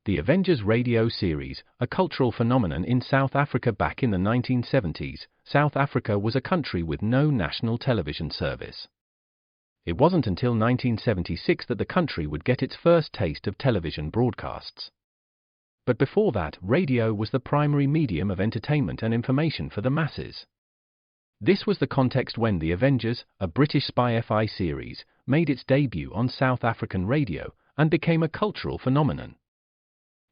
The Avengers radio series, a cultural phenomenon in South Africa back in the 1970s. South Africa was a country with no national television service. It wasn't until 1976 that the country would get its first taste of television broadcasts. But before that, radio was the primary medium of entertainment and information for the masses. This was the context when The Avengers, a British spy-fi series, made its debut on South African radio and became a cultural phenomenon.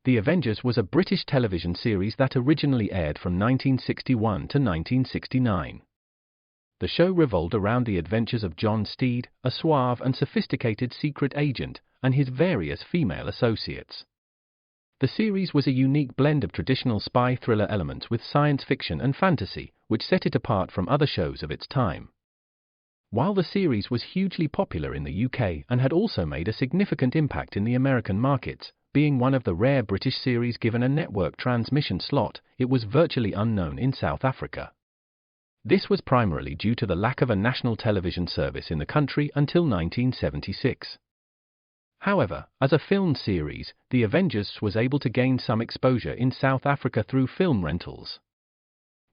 The Avengers was a British television series that originally aired from 1961 to 1969. The show revolved around the adventures of John Steed, a suave and sophisticated secret agent, and his various female associates. The series was a unique blend of traditional spy thriller elements with science fiction and fantasy, which set it apart from other shows of its time. While the series was hugely popular in the UK and had also made a significant impact in the American markets, being one of the rare British series given a network transmission slot, it was virtually unknown in South Africa. This was primarily due to the lack of a national television service in the country until 1976. However, as a film series, The Avengers was able to gain some exposure in South Africa through film rentals.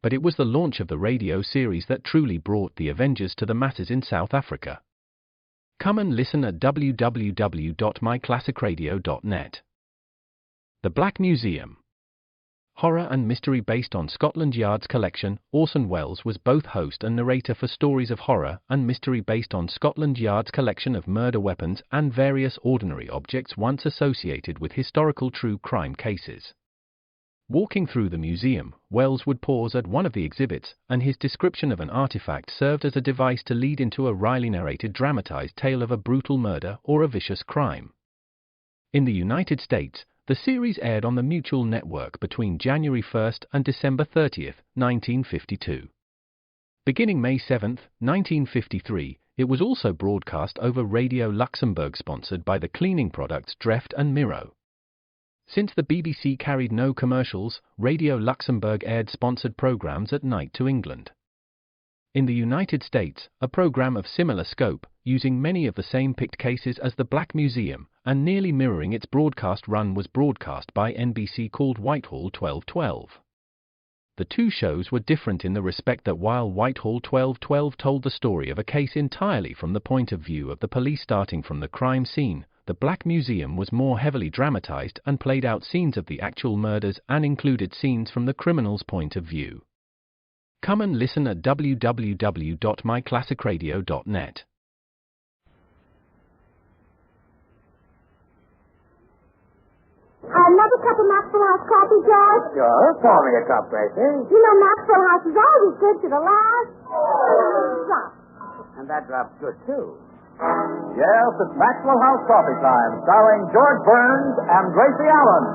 But it was the launch of the radio series that truly brought The Avengers to the masses in South Africa. Come and listen at www.myclassicradio.net. The Black Museum. Horror and mystery based on Scotland Yard's collection, Orson Welles was both host and narrator for stories of horror and mystery based on Scotland Yard's collection of murder weapons and various ordinary objects once associated with historical true crime cases. Walking through the museum, Welles would pause at one of the exhibits, and his description of an artifact served as a device to lead into a wryly narrated dramatized tale of a brutal murder or a vicious crime. In the United States, the series aired on the Mutual Network between January 1 and December 30, 1952. Beginning May 7, 1953, it was also broadcast over Radio Luxembourg, sponsored by the cleaning products Dreft and Miro. Since the BBC carried no commercials, Radio Luxembourg aired sponsored programs at night to England. In the United States, a program of similar scope, using many of the same picked cases as the Black Museum, and nearly mirroring its broadcast run, was broadcast by NBC called Whitehall 1212. The two shows were different in the respect that while Whitehall 1212 told the story of a case entirely from the point of view of the police starting from the crime scene, the Black Museum was more heavily dramatized and played out scenes of the actual murders and included scenes from the criminal's point of view. Come and listen at www.myclassicradio.net. Another cup of Maxwell House coffee, George? Sure, pour me a cup, Gracie. You know Maxwell House is always good to the last drop. And that drop's good, too. Yes, it's Maxwell House Coffee Time, starring George Burns and Gracie Allen.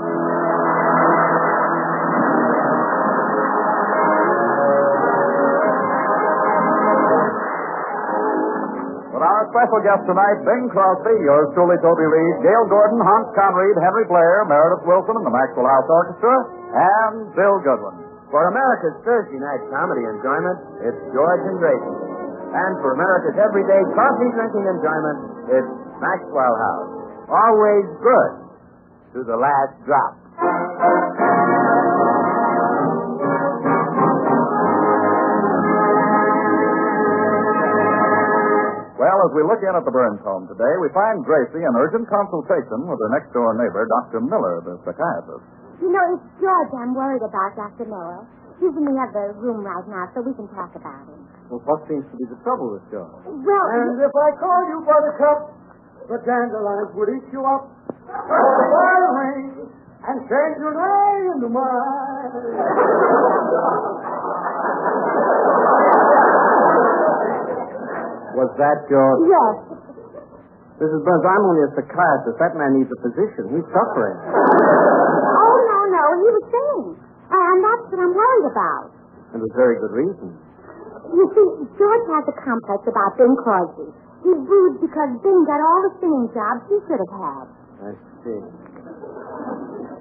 With our special guests tonight, Bing Crosby, yours truly, Toby Reed, Gail Gordon, Hans Conried, Henry Blair, Meredith Wilson, and the Maxwell House Orchestra, and Bill Goodwin. For America's Thursday night comedy enjoyment, it's George and Gracie. And for America's everyday coffee-drinking enjoyment, it's Maxwell House. Always good to the last drop. Well, as we look in at the Burns home today, we find Gracie in urgent consultation with her next-door neighbor, Dr. Miller, the psychiatrist. You know, it's George I'm worried about, Dr. Miller. He's in the other room right now, so we can talk about him. Well, what seems to be the trouble with George? Well, And if I call you Buttercup, the dandelions would eat you up. I'll ring and change your name into mine. Was that George? yes. Mrs. Burns, I'm only a psychiatrist. That man needs a physician. He's suffering. Oh, no, he was singing. And that's what I'm worried about. And with very good reason. You see, George has a complex about Bing Crosby. He's bruised because Bing got all the singing jobs he should have had. I see.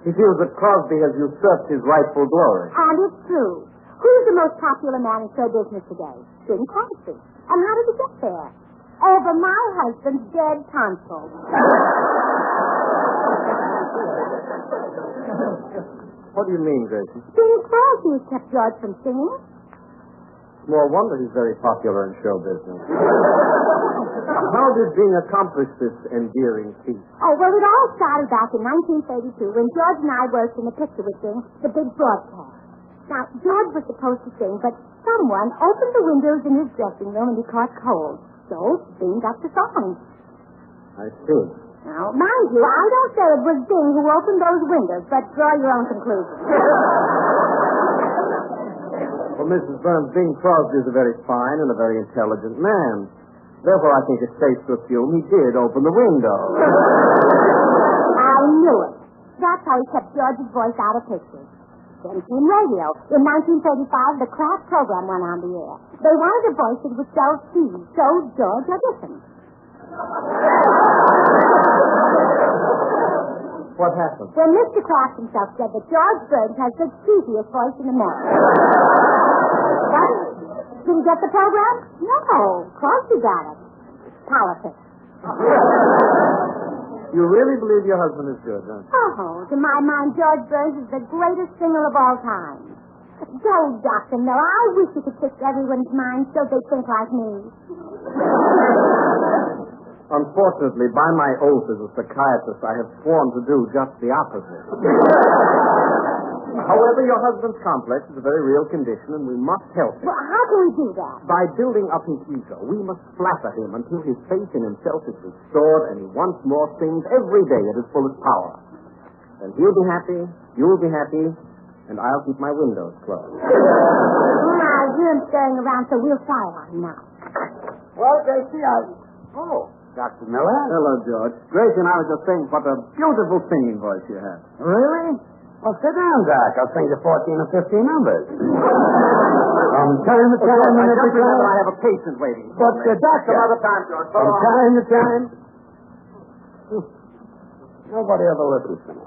He feels that Crosby has usurped his rightful glory. And it's true. Who's the most popular man in show business today? Bing Crosby. And how did he get there? Over my husband's dead tonsils. What do you mean, Gracie? Bing Crosby has kept George from singing. Small wonder he's very popular in show business. How did Bing accomplish this endearing feat? Oh, well, it all started back in 1932 when George and I worked in a picture with Bing, the big broadcast. Now, George was supposed to sing, but someone opened the windows in his dressing room and he caught cold. So Bing got the song. I see. Now, mind you, I don't say it was Bing who opened those windows, but draw your own conclusions. Well, Mrs. Burns, Bing Crosby is a very fine and a very intelligent man. Therefore, I think it's safe to assume he did open the window. I knew it. That's how he kept George's voice out of pictures. Then came radio. In 1935, the Kraft program went on the air. They wanted a voice that would sell cheese, so George auditioned. What happened? When Mr. Kraft himself said that George Burns has the cheesiest voice in America. What? Didn't get the program? No. Crosby got it. Politics. You really believe your husband is good, huh? Oh, to my mind, George Burns is the greatest singer of all time. Go, Dr. Miller. I wish you could fix everyone's mind so they think like me. Unfortunately, by my oath as a psychiatrist, I have sworn to do just the opposite. However, your husband's complex is a very real condition, and we must help him. Well, how can we do that? By building up his ego, we must flatter him until his faith in himself is restored and he once more sings every day at his fullest power. Then he'll be happy, you'll be happy, and I'll keep my windows closed. Now, I hear him stirring around, so we'll try on him now. Well, Gracie, Oh, Dr. Miller. Hello, George. Gracie and I were just saying what a beautiful singing voice you have. Really? Well, sit down, Doc. I'll sing you 14 or 15 numbers. From time to time, I have a patient waiting. But, Doc, Some other time, George. from time to time. Nobody ever listens to me.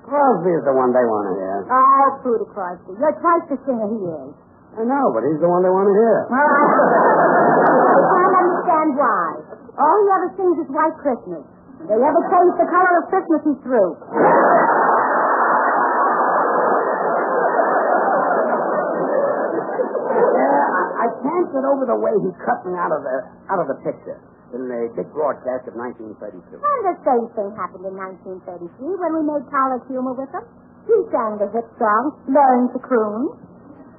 Crosby is the one they want to hear. Oh, Fruity Crosby. You're twice the singer he is. I know, but he's the one they want to hear. Well, I can't understand why. All he ever sings is White Christmas. They ever change the color of Christmas, he's through. I can't get over the way he cut me out of the picture in the big broadcast of 1932. And the same thing happened in 1933 when we made college humor with him. He sang the hit song, Learn to Croon.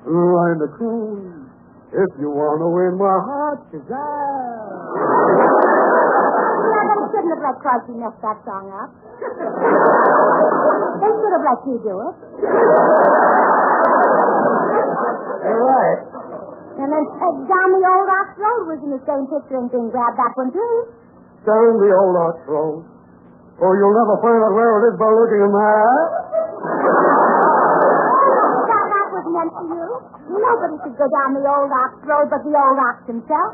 Learn to croon if you want to win my heart's desire. Yeah, they shouldn't have let Crosby mess that song up. They should have let you do it. You're right. And then Down the Old Ox Road was in the same picture and Bing grabbed that one, too. Down the old ox road. Oh, you'll never find out where it is by looking in my eye. That was meant for you. Nobody should go down the old ox road but the old ox himself.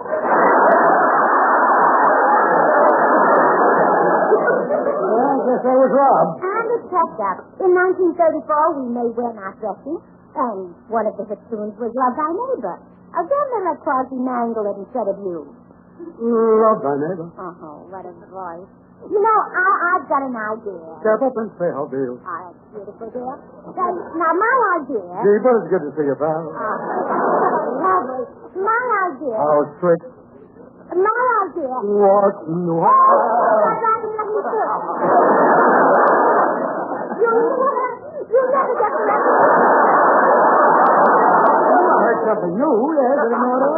Well, I guess I was robbed. And it's kept up. In 1934, we made We're Not Dressing, and one of the hit tunes was Love Thy Neighbor. Again, they let Crosby mangle it instead of you. Love thy neighbor. Oh, what a voice. You know, I've got an idea. Step up and say how do you. Oh, that's beautiful, dear. Now, my idea... Gee, but it's good to see you, pal. Lovely. My idea... How strict. My idea... What? You'll never get the rest. I heard something new. Yes, it didn't matter.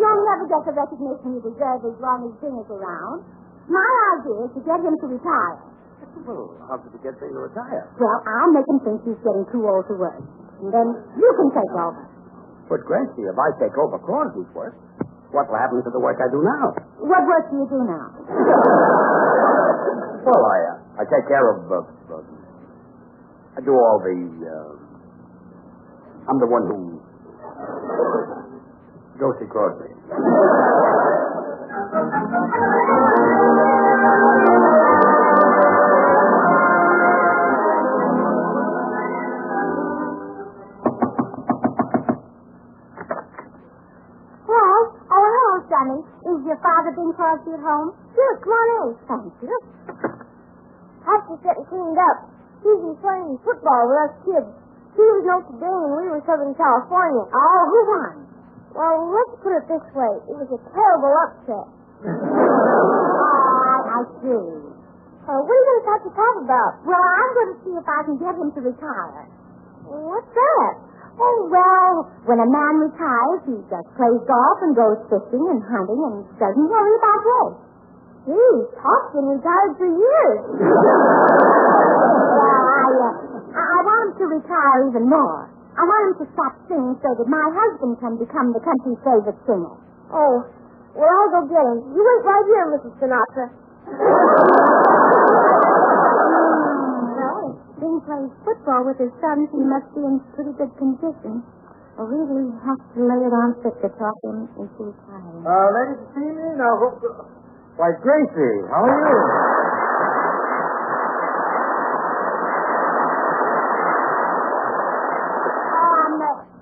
You'll never get the recognition you deserve as long as Bing is around. My idea is to get him to retire. Well, how did you get Bing to retire? Well, I'll make him think he's getting too old to work. And then you can take over. But, Gracie, if I take over Crosby's work, what will happen to the work I do now? What work do you do now? Well, I take care of, I do all the, I'm the one who goes to Crosby. Sonny, is your father Bing Crosby at home? Sure, come on in. Thank you. After getting cleaned up. He's been playing football with us kids. He was Notre Dame and we were Southern California. Oh, who won? Well, let's put it this way. It was a terrible upset. I see. What are you going to talk to Pop about? Well, I'm going to see if I can get him to retire. What's that? Oh, well, when a man retires, he just plays golf and goes fishing and hunting and doesn't worry about work. Gee, Pop's been retired for years. Well, I want him to retire even more. I want him to stop singing so that my husband can become the country's favorite singer. Oh, well, I'll go get him. You wait right here, Mrs. Sinatra. Well, if Bing plays football with his sons, he must be in pretty good condition. I really have to lay it on thick to talk him into retiring. Ladies and gentlemen, now, why, Gracie, how are you?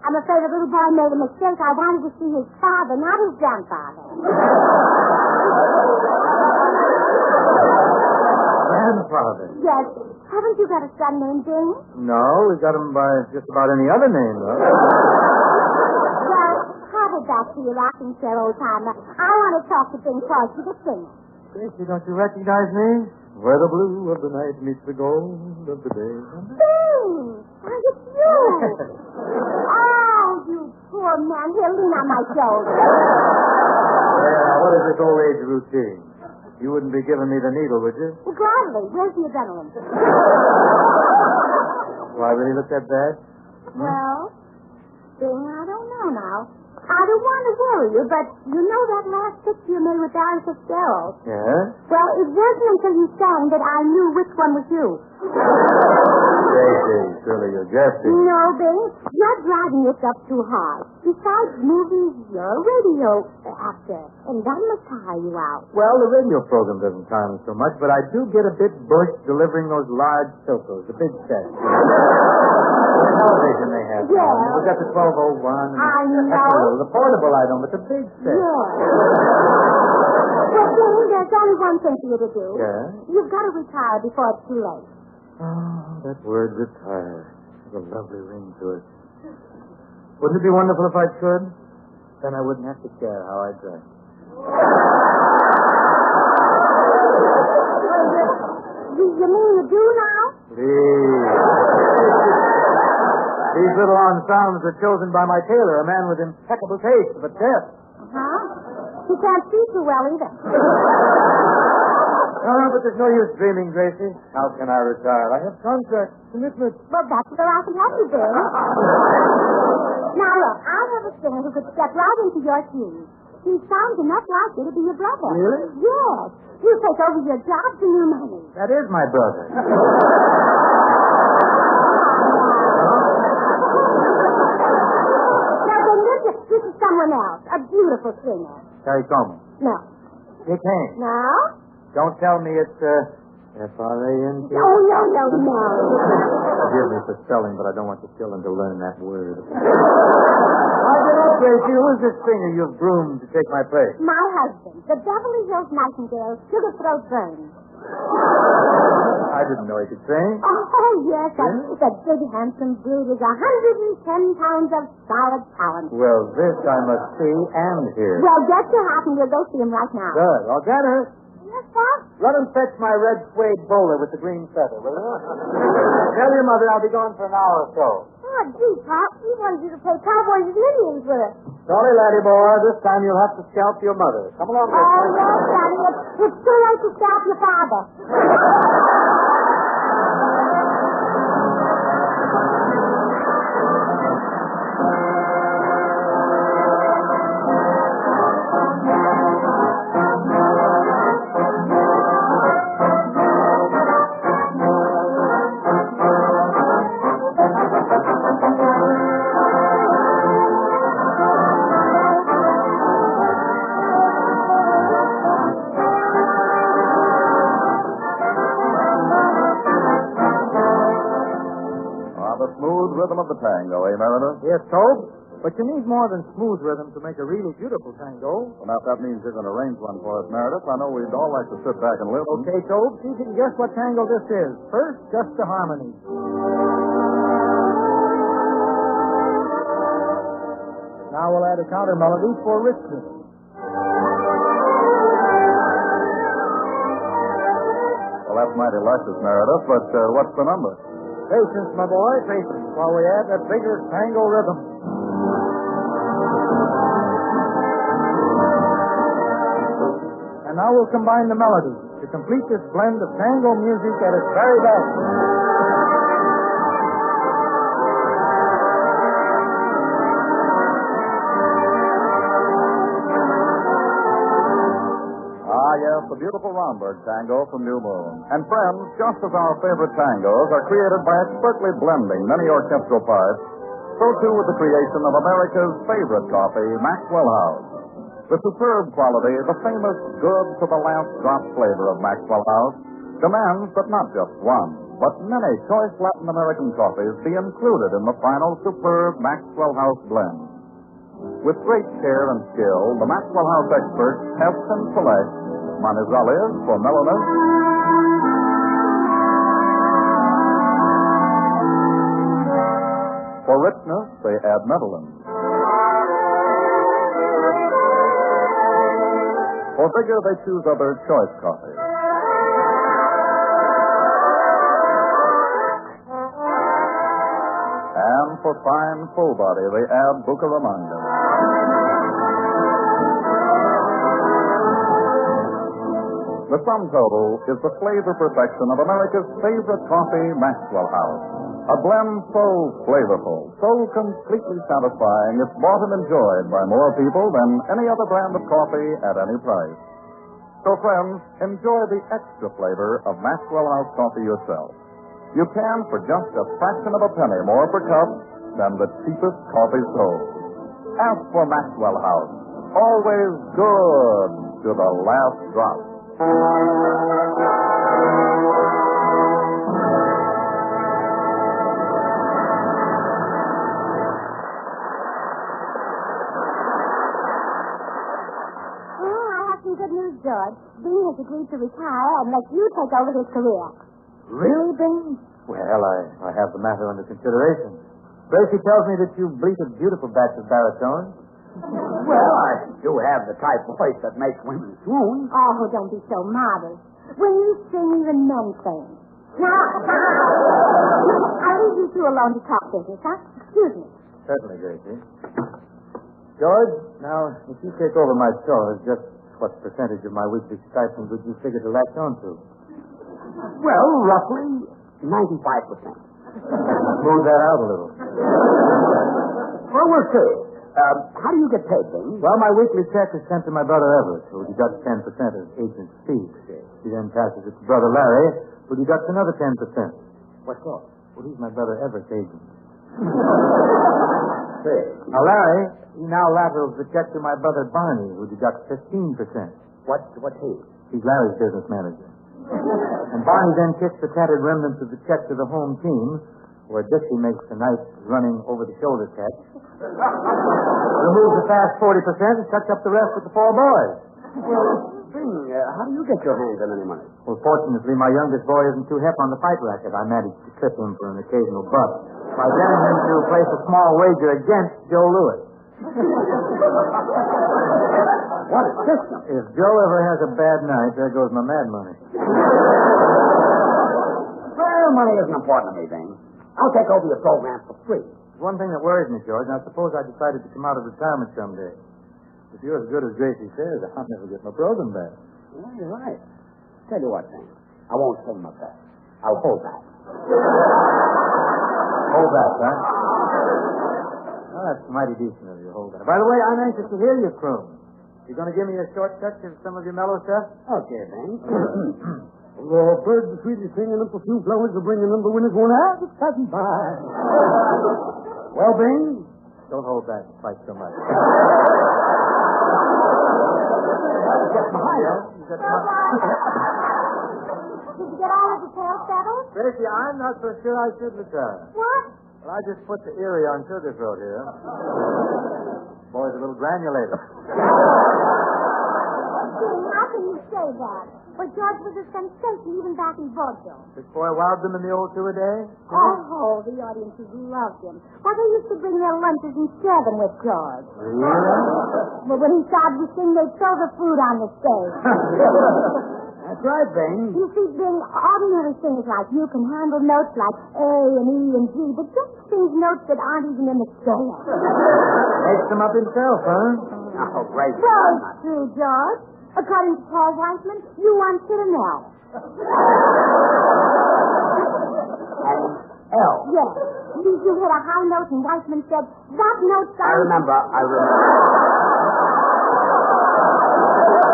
I'm afraid the little boy made a mistake. I wanted to see his father, not his grandfather. Grandfather? Yes. Haven't you got a son named Bing? No, we've got him by just about any other name, though. Well, travel back to your rocking chair, old timer. I want to talk to Bing Crosby, the singer. Gracie, don't you recognize me? Where the blue of the night meets the gold of the day. Bing! Why, it's you! Oh, you poor man. Here, lean on my shoulder. Well, what is this old age routine? You wouldn't be giving me the needle, would you? Well, gladly. Where's the adrenaline? Do I really look that bad? Well, Bing, I don't know now. I don't want to worry you, but you know that last picture you made with Barry Fitzgerald? Yeah? Well, it wasn't until you sang that I knew which one was you. Gracie, surely you're jesting. No, Bing, you're driving yourself too hard. Besides movies, you're a radio actor, and that must tire you out. Well, the radio program doesn't tire me so much, but I do get a bit bushed delivering those large filters, the big sets. The television they have. Yeah. We've got the 1201. I know. The portable I don't, but the big set. Yeah. Well, Bing, there's only one thing for you to do. Yeah? You've got to retire before it's too late. Oh, that word retire has a lovely ring to it. Wouldn't it be wonderful if I could? Then I wouldn't have to care how I dress. You mean you do now? Please. These little ensembles are chosen by my tailor, a man with impeccable taste, but deaf. Huh? He can't see too well either. Oh, but there's no use dreaming, Gracie. How can I retire? I have contracts, commitments. Well, that's where I can help you, Bing. Now, look, I have a singer who could step right into your shoes. He sounds enough like you to be your brother. Really? Yes. You take over your job for your money. That is my brother. Now, then, this is someone else. A beautiful singer. Carrie Coleman. No. Dick Haynes. No? Don't tell me it's, F-R-A-N-K. Oh, no. Forgive me for spelling, but I don't want the children to learn that word. Gracie, who is this singer you've groomed to take my place? My husband, the Beverly Hills Nightingale, Sugar Throat Burns. I didn't know he could sing. Oh, yes. That big, handsome dude is 110 pounds of solid talent. Well, this I must see and hear. Well, get your hat and we'll go see him right now. Good. I'll get her. Yes, Pop? Let him fetch my red suede bowler with the green feather, will you? Tell your mother I'll be gone for an hour or so. Oh, gee, Pop. He wanted you to play cowboys and Indians with us. Sorry, laddie boy. This time you'll have to scalp your mother. Come along, Oh, Gracie. yes, Daddy. It's too late to scalp your father. The smooth rhythm of the tango, eh, Mariner? Yes, Tobe? But you need more than smooth rhythm to make a really beautiful tango. Well, now, if that means you're going to arrange one for us, Meredith, I know we'd all like to sit back and listen. Okay, Tobe, see if you can guess what tango this is. First, just the harmony. Now we'll add a counter melody for richness. Well, that's mighty luscious, Meredith, but what's the number? Patience, my boy, patience, while we add that bigger tango rhythm. And now we'll combine the melody to complete this blend of tango music at its very best. Yes, the beautiful Romberg tango from New Moon. And friends, just as our favorite tangos are created by expertly blending many orchestral parts, so too with the creation of America's favorite coffee, Maxwell House. The superb quality, the famous good to the last drop flavor of Maxwell House demands that not just one, but many choice Latin American coffees be included in the final superb Maxwell House blend. With great care and skill, the Maxwell House experts test and select Manizales for mellowness, for richness, they add Medellin. For vigor, they choose other choice coffees. And for fine, full body, they add Bucaramanga. The sum total is the flavor perfection of America's favorite coffee, Maxwell House. A blend so flavorful, so completely satisfying, it's bought and enjoyed by more people than any other brand of coffee at any price. So, friends, enjoy the extra flavor of Maxwell House coffee yourself. You can for just a fraction of a penny more per cup than the cheapest coffee sold. Ask for Maxwell House. Always good to the last drop. Oh, I have some good news, George. Dean has agreed to retire and let you take over his career. Really, Bing? Well, I have the matter under consideration. Gracie tells me that you bleat a beautiful batch of baritone. Well, I do have the type voice that makes women swoon. Oh, don't be so modest. When you sing, even men sing. Now, I'll leave you two alone to talk business, huh? Excuse me. Certainly, Gracie. George, now, if you take over my chores, just what percentage of my weekly stipend would you figure to latch on to? Well, roughly 95%. Smooth that out a little. Well, we'll see. How do you get paid, Bing? Well, my weekly check is sent to my brother Everett, who deducts 10% as agent's fees. He then passes it to brother Larry, who deducts another 10%. What for? Well, he's my brother Everett's agent. Say. Now, Larry, he now laterals the check to my brother Barney, who deducts 15%. What's he? He's Larry's business manager. And Barney then kicks the tattered remnants of the check to the home team, where Dixie makes a nice running over-the-shoulder catch, removes the fast 40%, and cuts up the rest with the 4 boys. Well, Bing, how do you get your hands on any money? Well, fortunately, my youngest boy isn't too hep on the fight racket. I managed to trip him for an occasional buck by getting him to place a small wager against Joe Lewis. What a system. If Joe ever has a bad night, there goes my mad money. Well, money isn't important to me, Bing. I'll take over your program for free. One thing that worries me, George, now suppose I decided to come out of retirement someday. If you're as good as Gracie says, I'll never get my program back. Well, you're right. Tell you what, Bing. I won't say my best. I'll hold back. Hold back, huh? Oh, that's mighty decent of you, hold back. By the way, I'm anxious to hear your croon. You going to give me a short touch of some of your mellow stuff? Okay, Bing. Birds the sweetest singing and perfume flowers are bringing them. The winners won't have it passing by. Well, Bing, don't hold back quite so much. Get behind us. Did you get all of the details settled? Gracie, I'm not so sure I should retire. What? Well, I just put the Erie on sugar throat here. Boy's a little granulated. How can you say that? Well, George was a sensation even back in vaudeville. This boy wowed them in the old two-a-day? Oh, the audiences loved him. Why, they used to bring their lunches and share them with George. Really? But when he started to sing, they'd throw the food on the stage. That's right, Bing. You see, Bing, ordinary singers like you can handle notes like A and E and G, but George sings notes that aren't even in the scale. Makes them up himself, huh? Oh, great. So it's true, George. According to Paul Weissman, you once hit an L. And L. Yes. You hit a high note, and Weissman said, that note sounds... I remember.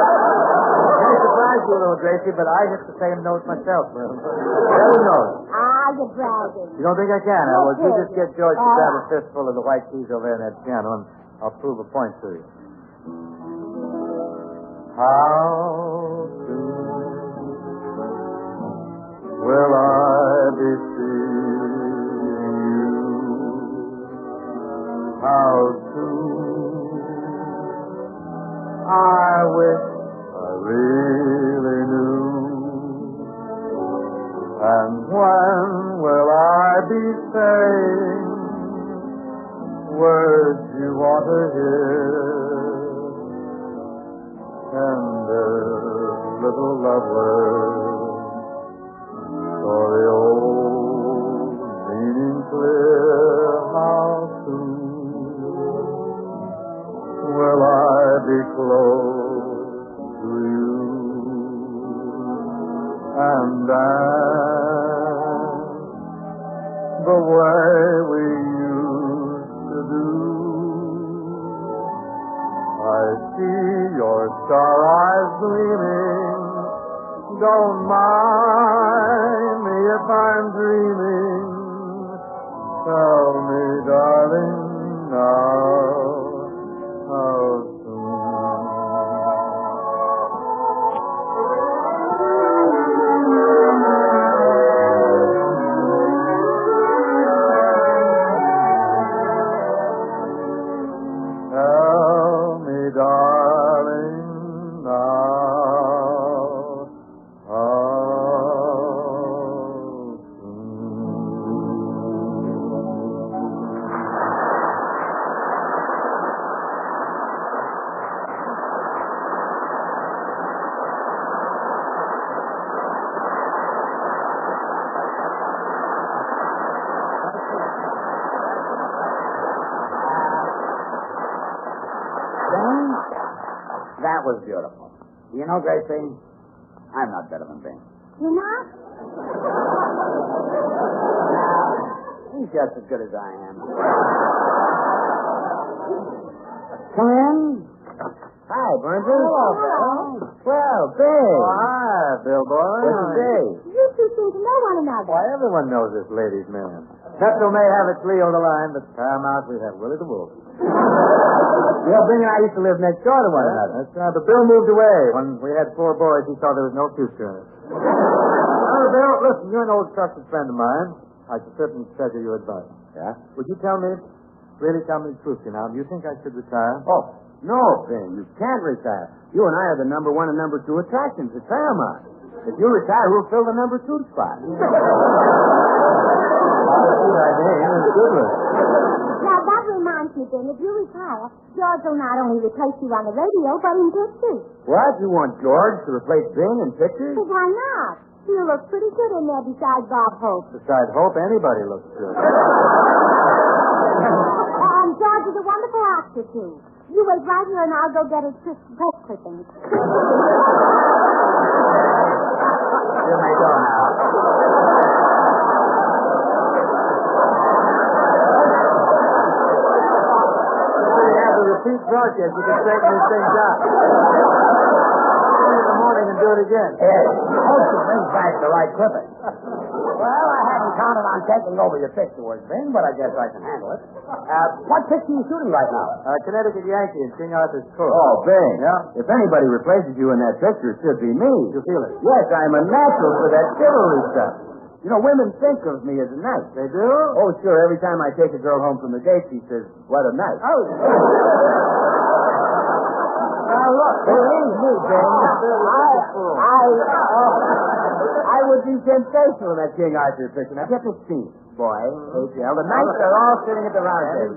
May surprise you a little, Gracie, but I hit the same note myself. Very note. Ah, you're bragging. You don't think I can? Yes, Well, you yes. just get George to grab a fistful of the white keys over there in that piano, and I'll prove a point to you. How soon will I be seeing you? How soon? I wish I really knew. And when will I be saying words you want to hear? Tender little love words, story old, meaning clear. How soon will I be close to you and dance the way we used to do? I see your star eyes gleaming. Don't mind me if I'm dreaming. Tell me, darling, now, how That was beautiful. You know, Gracie, I'm not better than Bing. You're not? He's just as good as I am. Come in. Hi, Burns. Hello, Well, Bing. Oh, hi, Bill boy. This is Dave. You two seem to know one another. Why, everyone knows this lady's man. Petro may have its Leo the Lion, but Paramount we have Willie the Wolf. Well, Bing and I used to live next door to one another. That's right, but Bill moved away. When we had 4 boys, he saw there was no future in it. Now, Bill, listen, you're an old trusted friend of mine. I should certainly treasure your advice. Yeah? Would you really tell me the truth now? Do you think I should retire? Oh, no, Bing. You can't retire. You and I are the number 1 and number 2 attractions at Paramount. If you retire, we'll fill the number 2 spot. Good idea. Good one. Now, that reminds me, Ben, if you retire, George will not only replace you on the radio, but in pictures. What? You want George to replace Bing in pictures? Well, why not? You look pretty good in there beside Bob Hope. Besides Hope, anybody looks good. And George is a wonderful actor, too. You wait right here, and I'll go get his press clippings. You may go now. We have a repeat broadcast. You can straighten these things out. In the morning and do it again. Yes. Hope to bring back the right clipping. Well, I hadn't counted on taking over your picture work, Bing, but I guess I can handle it. What picture are you shooting right now? Connecticut Yankee in King Arthur's Court. Oh, Bing. Yeah? If anybody replaces you in that picture, it should be me. You feel it? Yes, I'm a natural for that chivalry stuff. You know, women think of me as a knight. They do? Oh, sure. Every time I take a girl home from the date, she says, what a night. Oh. Now, look. Believe me, Ben. I would be sensational in that King Arthur picture. Now, get this scene, boy. H.L. The knights are all sitting at the round table,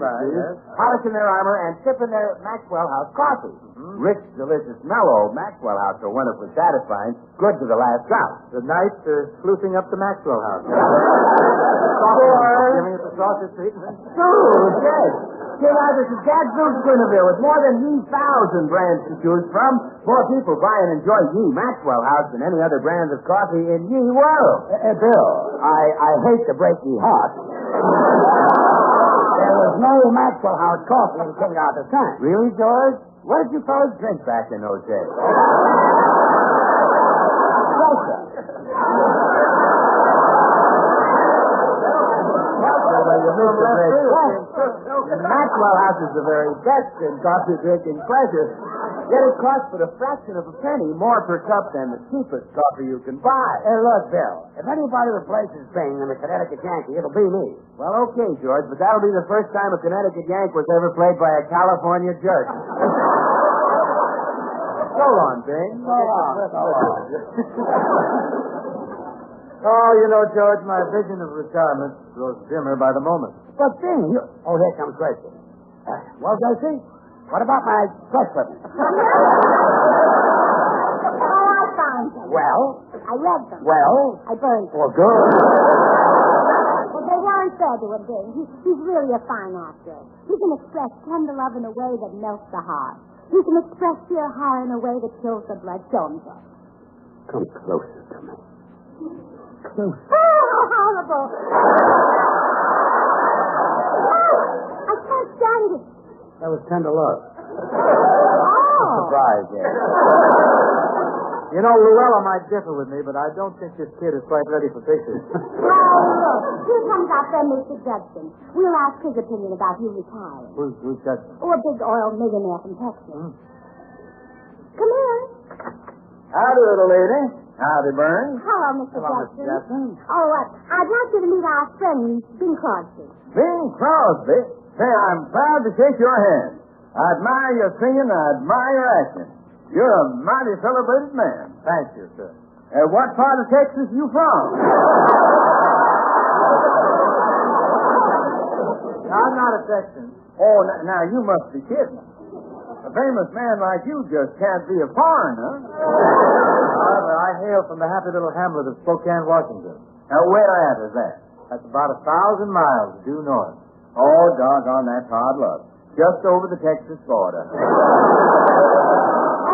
polishing their armor and sipping their Maxwell House coffee. Rich, delicious, mellow Maxwell House so wonderfully satisfying, good to the last drop. The knights are sleuthing up the Maxwell House. Giving it the sausage treatment. True, yes. King Arthur's gadzooks Guinevere with more than 1,000 brands to choose from. More people buy and enjoy ye Maxwell House than any other brands of coffee in ye world. Bill, I hate to break ye heart. There was no Maxwell House coffee in King Arthur's time. Really, George? What did you fellas drink back in those days? Maxwell House is the very best in coffee drinking pleasure. Yet it costs but a fraction of a penny more per cup than the cheapest coffee you can buy. Hey, look, Bill, if anybody replaces Bing in the Connecticut Yankee, it'll be me. Well, okay, George, but that'll be the first time a Connecticut Yank was ever played by a California jerk. So long, Bing. So long. Oh, you know, George, my vision of retirement grows dimmer by the moment. But Bing, you... Oh, here comes Gracie. Well, Gracie, what about my press clippings? Oh, I found them. Well? I read them. Well? I burned them. Well, good. But they weren't fair to him, Bing. He's really a fine actor. He can express tender love in a way that melts the heart. He can express sheer horror in a way that chills the blood. Show him, George. Come closer to me. Closer. Oh, how horrible. I can't stand it. That was tender love. Oh. Surprise, yes. You know, Luella might differ with me, but I don't think this kid is quite ready for pictures. Oh, look. Here comes our friend, Mr. Judson. We'll ask his opinion about you retiring. Who's Judson? Oh, a big oil millionaire from Texas. Come here. Howdy, little lady. Howdy, Burns. Hello, Mr. Judson. Oh, I'd like you to meet our friend, Bing Crosby. Bing Crosby. Say, I'm proud to shake your hand. I admire your singing, I admire your acting. You're a mighty celebrated man. Thank you, sir. What part of Texas you from? I'm not a Texan. Oh, now you must be kidding. A famous man like you just can't be a foreigner. However, I hail from the happy little hamlet of Spokane, Washington. Now, where at is that? That's about 1,000 miles due north. Oh, doggone, that's hard luck. Just over the Texas border.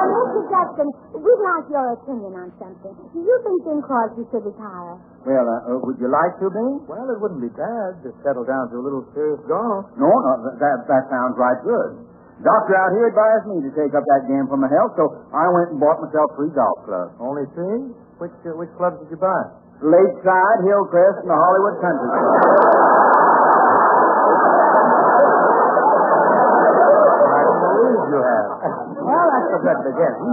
Mr. Judson, we'd like your opinion on something. Do you think Bing Crosby should retire? Well, would you like to, Bing? Well, it wouldn't be bad to settle down to a little serious golf. No, that sounds right good. Doctor out here advised me to take up that game for my health, so I went and bought myself 3 golf clubs. Only 3? Which clubs did you buy? Lakeside, Hillcrest, and the Hollywood Country Club. You have. Well, that's a good beginning.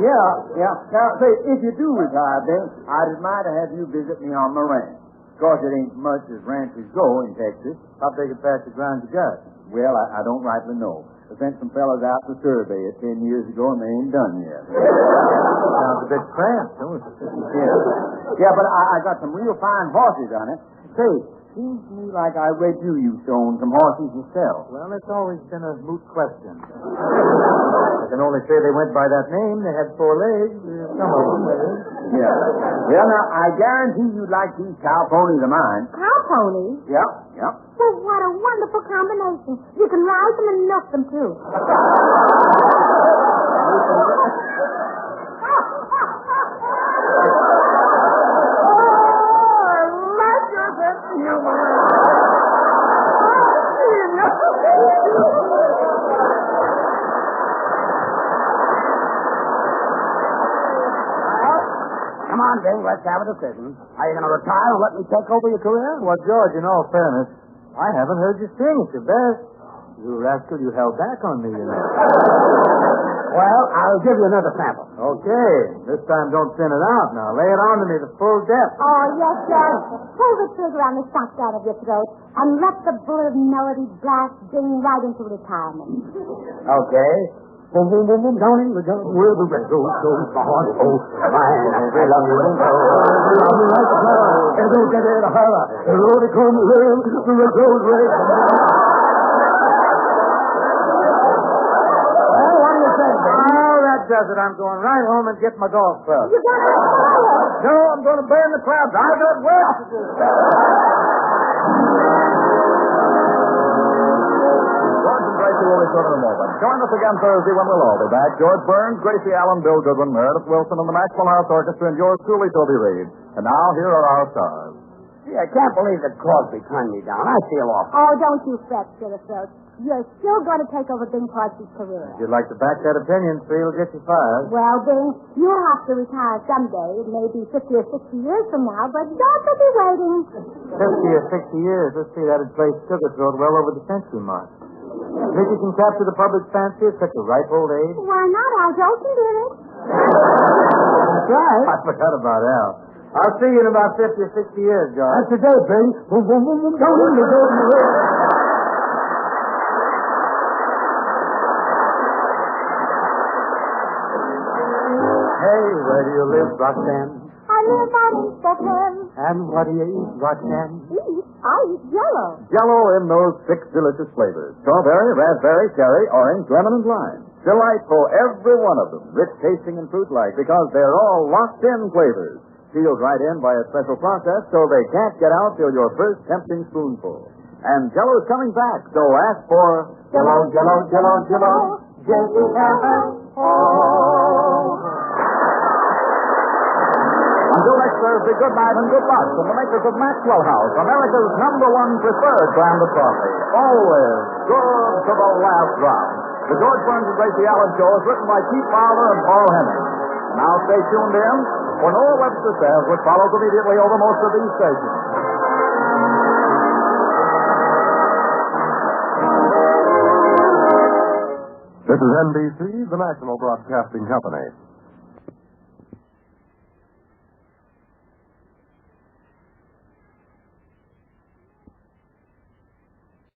Yeah. Now, say, if you do retire, Bing, I'd admire to have you visit me on my ranch. Of course, it ain't much as ranches go in Texas. How big a patch of ground you got? Well, I don't rightly know. I sent some fellas out to survey it 10 years ago, and they ain't done yet. Sounds a bit cramped, don't it? Yeah, but I got some real fine horses on it. Say, seems to me like I read you used to own some horses yourself. Well, it's always been a moot question. I can only say they went by that name. They had 4 legs. Some of them did. Yeah. Well, now, I guarantee you'd like these cow ponies of mine. Cow ponies? Yep. Well, what a wonderful combination. You can ride them and milk them, too. Come on, Bing, let's have a decision. Are you going to retire and let me take over your career? Well, George, in all fairness, I haven't heard you sing at your best. You rascal, you held back on me, you know. Well, I'll give you another sample. Okay. This time don't thin it out now. Lay it on to me the full depth. Oh, yes, George. Pull the trigger on the shotgun of your throat and let the bullet of melody blast ding right into retirement. Okay. Boom, boom, boom, boom, down in the gun where the red rose goes. My heart, oh, mine, I love you, oh, love me like a flower. And don't get it a holler. The road it come to live, the red rose red. Well, what do you say, baby? Oh, that does it. I'm going right home and get my golf club. You're going to fire. No, I'm going to burn the clubs. I've got work to do. George and Gracie will return in a moment. Join us again Thursday when we'll all be back. George Burns, Gracie Allen, Bill Goodwin, Meredith Wilson, and the Maxwell House Orchestra, and yours truly, Toby Reed. And now, here are our stars. Gee, I can't believe that Crosby turned me down. I feel awful. Oh, don't you fret, Silverthroat. You're still going to take over Bing Crosby's career. If you'd like to back that opinion, so you'll get you fired. Well, Bing, you'll have to retire someday, maybe 50 or 60 years from now, but George will be waiting. 50 or 60 years. Let's see, that'd place Sugarthroat well over the century mark. Think you can capture the public's fancy at such a ripe old age? Why not? Al Jolson did it. That's right. I forgot about Al. I'll see you in about 50 or 60 years, George. That's today, Bing. Boom, boom, boom, boom, down in the golden red. Hey, where do you live, Roxanne? I live out in Spokane. And what do you eat, Roxanne? Eat? I eat Jell-O. Jell-O in those 6 delicious flavors. Strawberry, raspberry, cherry, orange, lemon, and lime. Delightful, every one of them. Rich tasting and fruit-like because they're all locked-in flavors. Sealed right in by a special process so they can't get out till your first tempting spoonful. And Jell-O's coming back, so ask for Jell-O, Jell-O, Jell-O, Jell-O. J-E-L-L-O. Until next Thursday, good night and good luck from the makers of Maxwell House, America's #1 preferred brand of coffee. Always good to the last drop. The George Burns and Gracie Allen Show is written by Keith Fowler and Paul Henning. Now stay tuned in for Noah Webster Says, which follows immediately over most of these stations. This is NBC, the national broadcasting company.